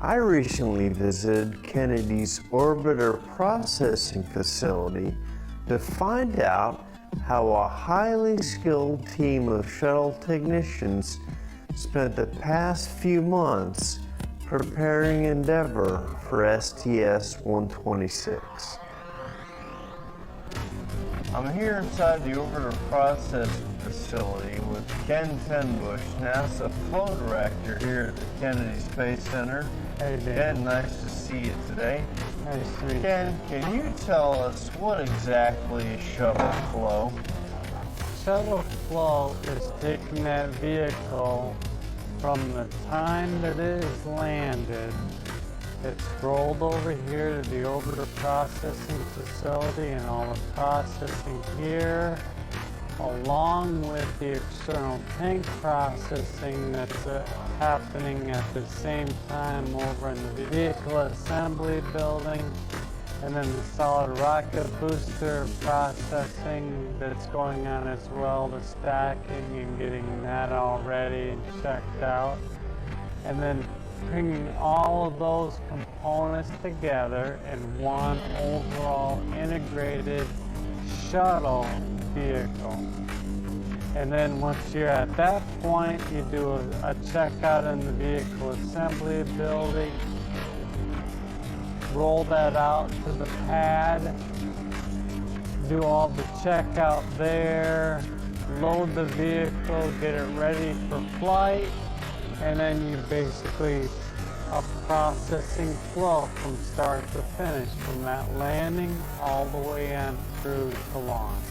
I recently visited Kennedy's Orbiter Processing Facility to find out how a highly skilled team of shuttle technicians spent the past few months preparing Endeavour for STS-126. I'm here inside the Orbiter Processing Facility with Ken Tenbush, NASA Flow Director here at the Kennedy Space Center. Hey, Dan. Ken, nice to see you today. Nice to meet you. Ken, can you tell us what exactly is shuttle flow? Shuttle flow is taking that vehicle from the time that it is landed. It's rolled over here to the Orbiter Processing Facility and all the processing here, along with the external tank processing that's happening at the same time over in the vehicle assembly building, and then the solid rocket booster processing that's going on as well, the stacking and getting that all ready and checked out, and then bringing all of those components together in one overall integrated shuttle vehicle. And then once you're at that point, you do a checkout in the vehicle assembly building, roll that out to the pad, do all the checkout there, load the vehicle, get it ready for flight, and then you basically a processing flow from start to finish, from that landing all the way on through to launch.